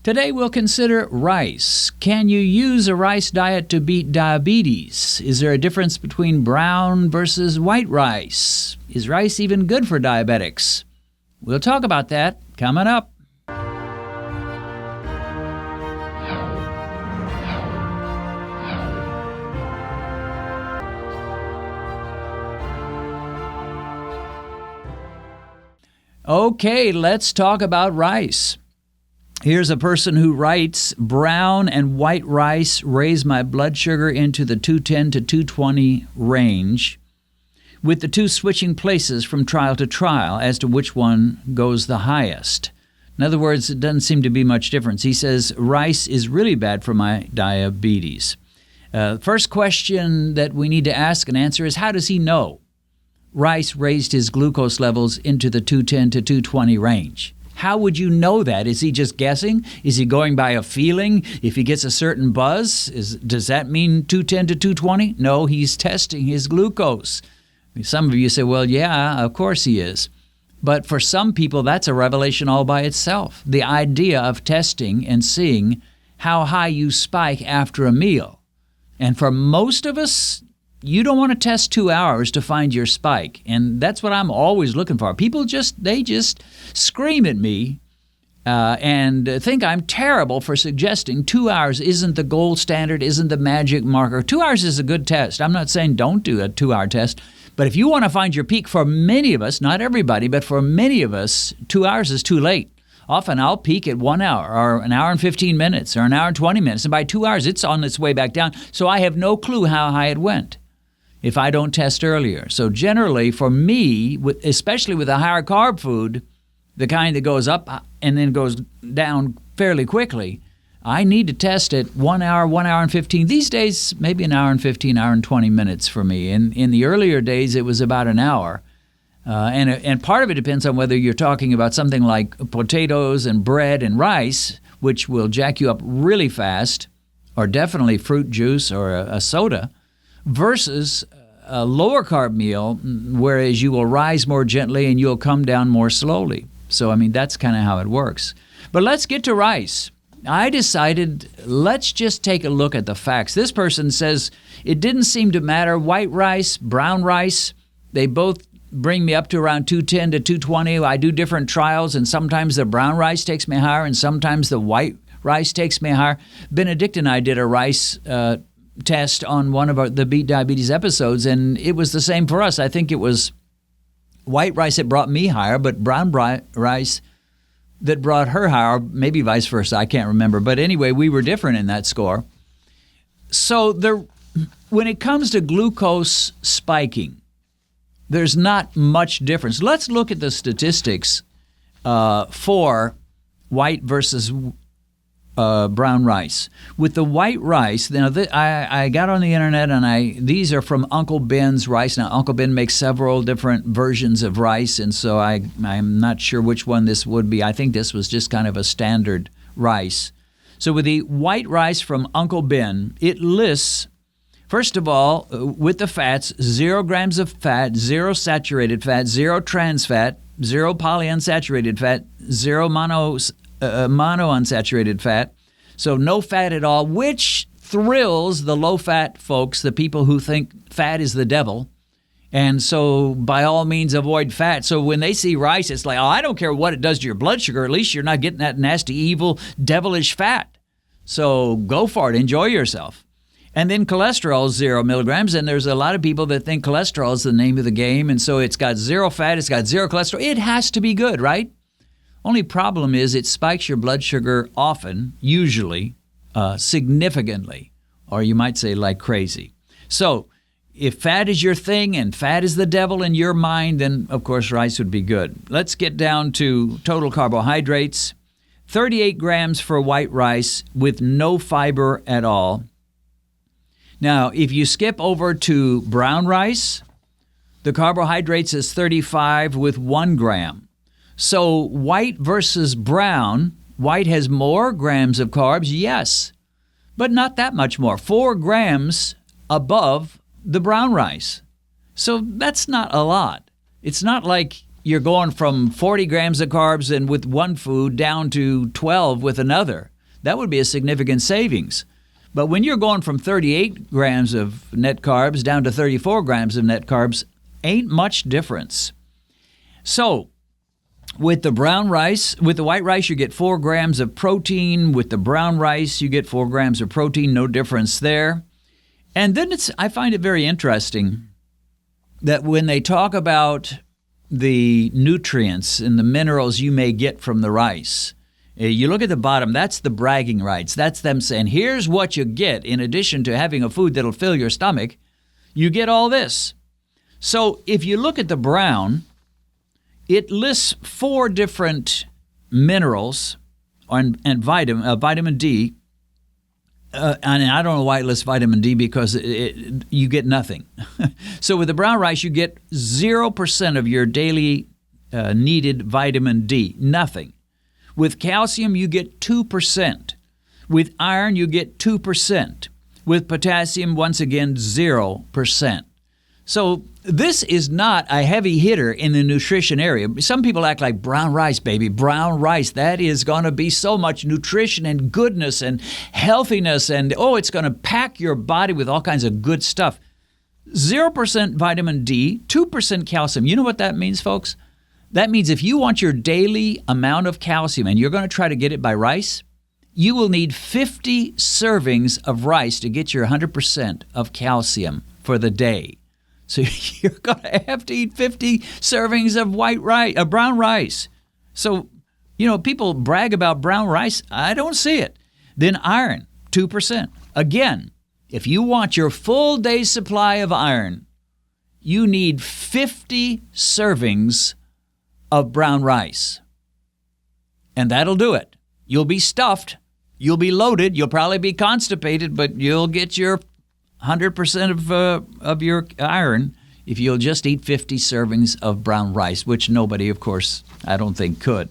Today we'll consider rice. Can you use a rice diet to beat diabetes? Is there a difference between brown versus white rice? Is rice even good for diabetics? We'll talk about that coming up. Okay, let's talk about rice. Here's a person who writes, brown and white rice raise my blood sugar into the 210 to 220 range, with the two switching places from trial to trial as to which one goes the highest. In other words, it doesn't seem to be much difference. He says rice is really bad for my diabetes. First question that we need to ask and answer is, how does he know rice raised his glucose levels into the 210 to 220 range? How would you know that? Is he just guessing? Is he going by a feeling? If he gets a certain buzz, does that mean 210 to 220? No, he's testing his glucose. Some of you say, well, yeah, of course he is. But for some people, that's a revelation all by itself. The idea of testing and seeing how high you spike after a meal. And for most of us, you don't want to test 2 hours to find your spike. And that's what I'm always looking for. People just scream at me and think I'm terrible for suggesting 2 hours isn't the gold standard, isn't the magic marker. 2 hours is a good test. I'm not saying don't do a 2-hour test. But if you want to find your peak, for many of us, not everybody, but for many of us, 2 hours is too late. Often I'll peak at 1 hour or an hour and 15 minutes or an hour and 20 minutes. And by 2 hours, it's on its way back down. So I have no clue how high it went if I don't test earlier. So generally, for me, especially with a higher carb food, the kind that goes up and then goes down fairly quickly, I need to test it 1 hour, 1 hour and 15. These days, maybe an hour and 15, hour and 20 minutes for me. In the earlier days, it was about an hour. And part of it depends on whether you're talking about something like potatoes and bread and rice, which will jack you up really fast, or definitely fruit juice or a soda, versus a lower carb meal, whereas you will rise more gently and you'll come down more slowly. So, that's kind of how it works. But let's get to rice. I decided, let's just take a look at the facts. This person says, it didn't seem to matter. White rice, brown rice, they both bring me up to around 210 to 220. I do different trials, and sometimes the brown rice takes me higher, and sometimes the white rice takes me higher. Benedict and I did a rice test on one of the Beat Diabetes episodes, and it was the same for us. I think it was white rice that brought me higher, but brown rice that brought her higher, maybe vice versa. I can't remember. But anyway, we were different in that score. So when it comes to glucose spiking, there's not much difference. Let's look at the statistics for white versus brown rice. With the white rice, now I got on the internet and these are from Uncle Ben's rice. Now Uncle Ben makes several different versions of rice, and so I'm not sure which one this would be. I think this was just kind of a standard rice. So with the white rice from Uncle Ben, it lists, first of all, with the fats, 0 grams of fat, 0 saturated fat, 0 trans fat, 0 polyunsaturated fat, 0 monounsaturated fat, so no fat at all, which thrills the low-fat folks, the people who think fat is the devil, and so by all means avoid fat. So when they see rice, it's like, oh, I don't care what it does to your blood sugar, at least you're not getting that nasty, evil, devilish fat. So go for it, enjoy yourself. And then cholesterol is 0 milligrams, and there's a lot of people that think cholesterol is the name of the game, and so it's got 0 fat, it's got 0 cholesterol. It has to be good, right? Only problem is it spikes your blood sugar often, usually, significantly, or you might say like crazy. So if fat is your thing and fat is the devil in your mind, then of course rice would be good. Let's get down to total carbohydrates. 38 grams for white rice with no fiber at all. Now, if you skip over to brown rice, the carbohydrates is 35 with 1 gram. So white versus brown, white has more grams of carbs, yes, but not that much more. 4 grams above the brown rice. So that's not a lot. It's not like you're going from 40 grams of carbs and with one food down to 12 with another. that would be a significant savings. But when you're going from 38 grams of net carbs down to 34 grams of net carbs, ain't much difference. So with the brown rice, with the white rice, you get 4 grams of protein. With the brown rice, you get 4 grams of protein. No difference there. And then I find it very interesting that when they talk about the nutrients and the minerals you may get from the rice, you look at the bottom, that's the bragging rights. That's them saying, here's what you get in addition to having a food that'll fill your stomach. You get all this. So if you look at the brown, it lists 4 different minerals and vitamin D. And I don't know why it lists vitamin D, because you get nothing. So with the brown rice, you get 0% of your daily needed vitamin D, nothing. With calcium, you get 2%. With iron, you get 2%. With potassium, once again, 0%. So this is not a heavy hitter in the nutrition area. Some people act like brown rice, baby. Brown rice, that is going to be so much nutrition and goodness and healthiness. And, it's going to pack your body with all kinds of good stuff. 0% vitamin D, 2% calcium. You know what that means, folks? That means if you want your daily amount of calcium and you're going to try to get it by rice, you will need 50 servings of rice to get your 100% of calcium for the day. So you're going to have to eat 50 servings of brown rice. So, people brag about brown rice. I don't see it. Then iron, 2%. Again, if you want your full day's supply of iron, you need 50 servings of brown rice. And that'll do it. You'll be stuffed. You'll be loaded. You'll probably be constipated, but you'll get your 100% of your iron if you'll just eat 50 servings of brown rice, which nobody, of course, I don't think could.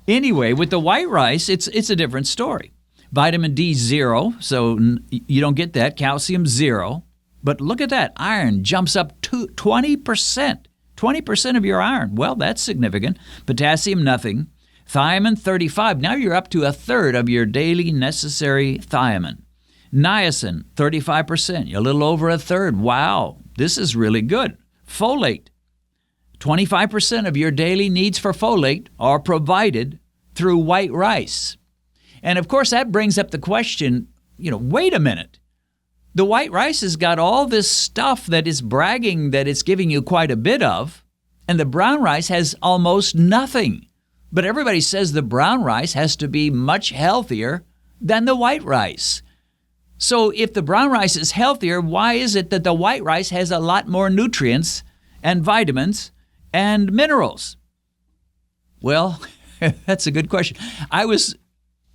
Anyway, with the white rice, it's a different story. Vitamin D, 0, so you don't get that. Calcium, 0. But look at that. Iron jumps up to 20%. 20% of your iron. Well, that's significant. Potassium, nothing. Thiamine, 35. Now you're up to a third of your daily necessary thiamine. Niacin, 35%, a little over a third. Wow, this is really good. Folate, 25% of your daily needs for folate are provided through white rice. And of course, that brings up the question, wait a minute. The white rice has got all this stuff that is bragging that it's giving you quite a bit of, and the brown rice has almost nothing. But everybody says the brown rice has to be much healthier than the white rice. So if the brown rice is healthier, why is it that the white rice has a lot more nutrients and vitamins and minerals? Well, that's a good question. I was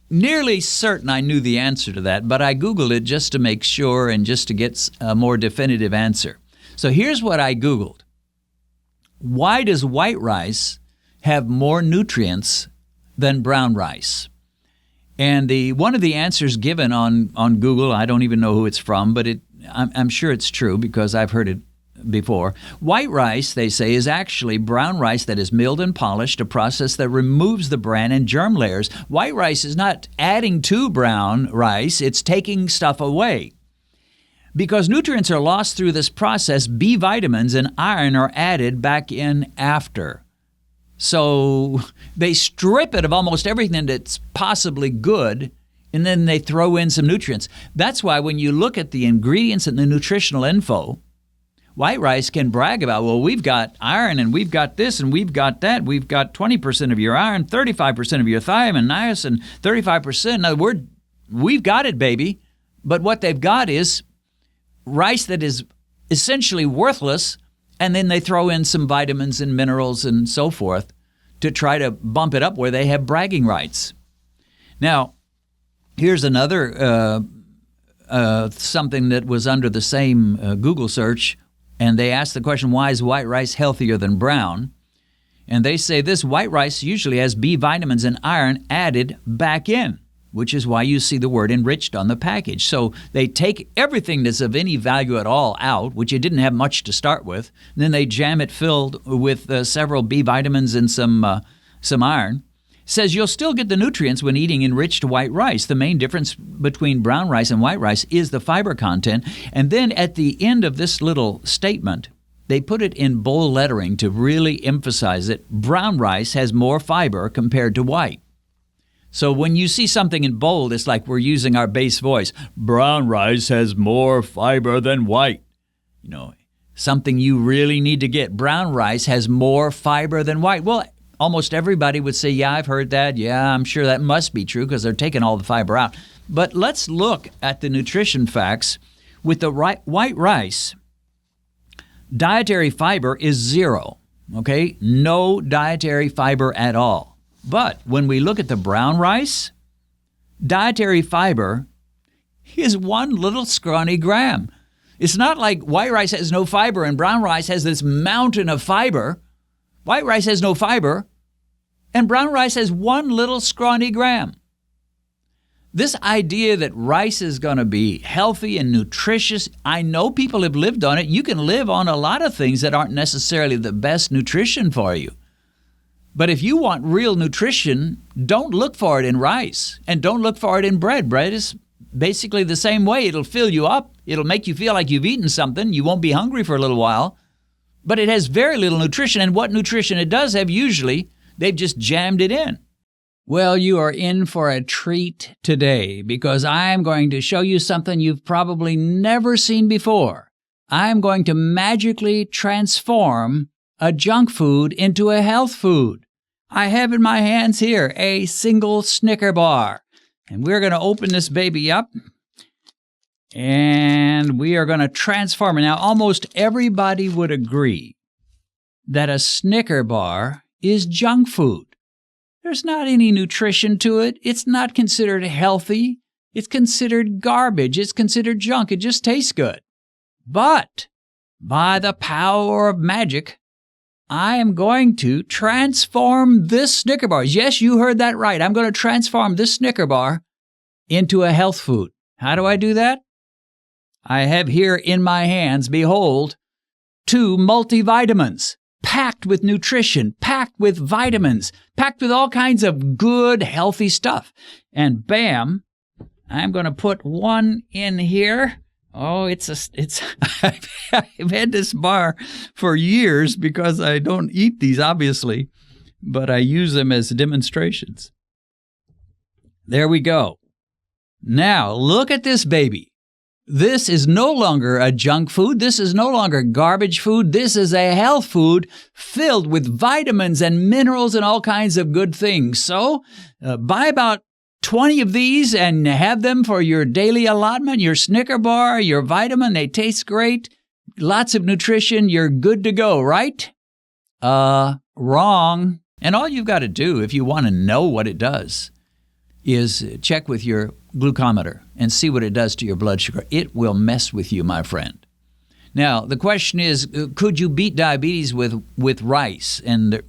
nearly certain I knew the answer to that, but I Googled it just to make sure and just to get a more definitive answer. So here's what I Googled. Why does white rice have more nutrients than brown rice? And one of the answers given on Google, I don't even know who it's from, but I'm sure it's true because I've heard it before. White rice, they say, is actually brown rice that is milled and polished, a process that removes the bran and germ layers. White rice is not adding to brown rice, it's taking stuff away. Because nutrients are lost through this process, B vitamins and iron are added back in after. So they strip it of almost everything that's possibly good, and then they throw in some nutrients. That's why when you look at the ingredients and the nutritional info, white rice can brag about, well, we've got iron and we've got this and we've got that. We've got 20% of your iron, 35% of your thiamine, niacin, 35%. In other words, we've got it, baby. But what they've got is rice that is essentially worthless, and then they throw in some vitamins and minerals and so forth to try to bump it up where they have bragging rights. Now, here's another something that was under the same Google search, and they asked the question, why is white rice healthier than brown? And they say this: white rice usually has B vitamins and iron added back in, which is why you see the word enriched on the package. So they take everything that's of any value at all out, which you didn't have much to start with, and then they jam it filled with several B vitamins and some iron. says you'll still get the nutrients when eating enriched white rice. The main difference between brown rice and white rice is the fiber content. And then at the end of this little statement, they put it in bold lettering to really emphasize it. Brown rice has more fiber compared to white. So when you see something in bold, it's like we're using our bass voice. Brown rice has more fiber than white. You know, something you really need to get. Brown rice has more fiber than white. Well, almost everybody would say, yeah, I've heard that. Yeah, I'm sure that must be true because they're taking all the fiber out. But let's look at the nutrition facts. With the white rice, dietary fiber is 0, okay? No dietary fiber at all. But when we look at the brown rice, dietary fiber is 1 little scrawny gram. It's not like white rice has no fiber and brown rice has this mountain of fiber. White rice has no fiber, and brown rice has 1 little scrawny gram. This idea that rice is going to be healthy and nutritious, I know people have lived on it. You can live on a lot of things that aren't necessarily the best nutrition for you. But if you want real nutrition, don't look for it in rice, and don't look for it in bread. Bread is basically the same way. It'll fill you up. It'll make you feel like you've eaten something. You won't be hungry for a little while. But it has very little nutrition, and what nutrition it does have, usually, they've just jammed it in. Well, you are in for a treat today because I'm going to show you something you've probably never seen before. I'm going to magically transform a junk food into a health food. I have in my hands here a single Snicker bar, and we're going to open this baby up. And we are going to transform it. Now, almost everybody would agree that a Snicker bar is junk food. There's not any nutrition to it. It's not considered healthy. It's considered garbage. It's considered junk. It just tastes good. But by the power of magic, I am going to transform this Snicker bar. Yes, you heard that right. I'm going to transform this Snicker bar into a health food. How do I do that? I have here in my hands, behold, 2 multivitamins, packed with nutrition, packed with vitamins, packed with all kinds of good, healthy stuff. And bam, I'm going to put one in here. Oh, I've had this bar for years because I don't eat these, obviously, but I use them as demonstrations. There we go. Now, look at this baby. This is no longer a junk food. This is no longer garbage food. This is a health food filled with vitamins and minerals and all kinds of good things. So buy about 20 of these and have them for your daily allotment, your Snicker bar, your vitamin. They taste great. Lots of nutrition. You're good to go, right? Wrong. And all you've got to do if you want to know what it does is check with your glucometer and see what it does to your blood sugar. It will mess with you, my friend. Now, the question is, could you beat diabetes with rice? And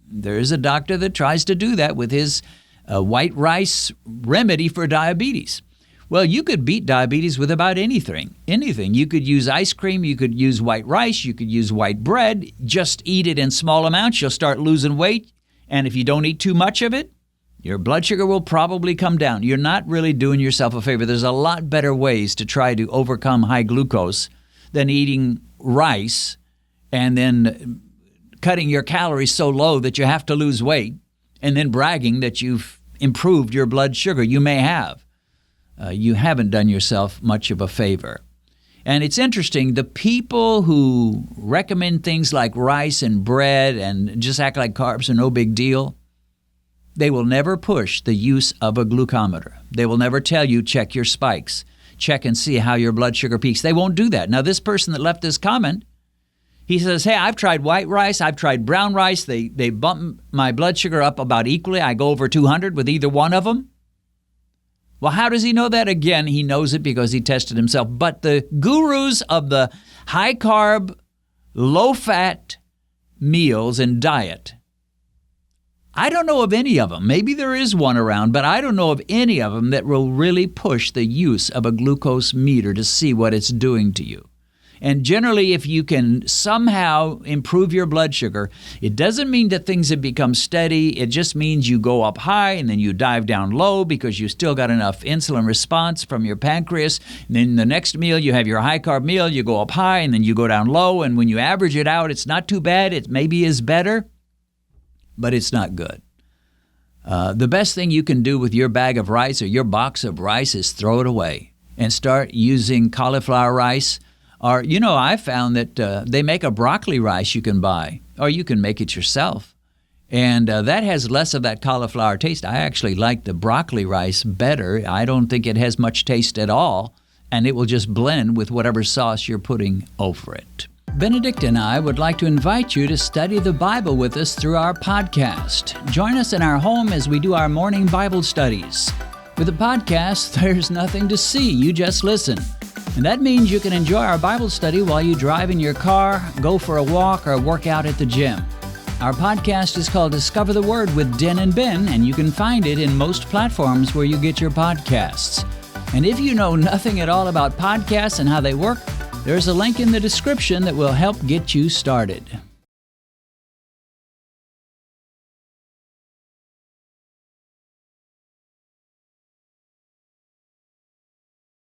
there is a doctor that tries to do that with his white rice remedy for diabetes. Well, you could beat diabetes with about anything. You could use ice cream, you could use white rice, you could use white bread. Just eat it in small amounts. You'll start losing weight. And if you don't eat too much of it, your blood sugar will probably come down. You're not really doing yourself a favor. There's a lot better ways to try to overcome high glucose than eating rice and then cutting your calories so low that you have to lose weight and then bragging that you've improved your blood sugar. You may have. You haven't done yourself much of a favor. And it's interesting, the people who recommend things like rice and bread and just act like carbs are no big deal, they will never push the use of a glucometer. They will never tell you, check your spikes, check and see how your blood sugar peaks. They won't do that. Now, this person that left this comment, he says, hey, I've tried white rice, I've tried brown rice. They bump my blood sugar up about equally. I go over 200 with either one of them. Well, how does he know that? Again, he knows it because he tested himself. But the gurus of the high-carb, low-fat meals and diet, I don't know of any of them. Maybe there is one around, but I don't know of any of them that will really push the use of a glucose meter to see what it's doing to you. And generally, if you can somehow improve your blood sugar, it doesn't mean that things have become steady. It just means you go up high and then you dive down low because you still got enough insulin response from your pancreas. And then the next meal, you have your high-carb meal, you go up high and then you go down low. And when you average it out, it's not too bad. It maybe is better, but it's not good. The best thing you can do with your bag of rice or your box of rice is throw it away and start using cauliflower rice. Or, I found that they make a broccoli rice you can buy, or you can make it yourself. And that has less of that cauliflower taste. I actually like the broccoli rice better. I don't think it has much taste at all, and it will just blend with whatever sauce you're putting over it. Benedict and I would like to invite you to study the Bible with us through our podcast. Join us in our home as we do our morning Bible studies. With a podcast, there's nothing to see. You just listen. And that means you can enjoy our Bible study while you drive in your car, go for a walk, or work out at the gym. Our podcast is called Discover the Word with Den and Ben, and you can find it in most platforms where you get your podcasts. And if you know nothing at all about podcasts and how they work, there's a link in the description that will help get you started.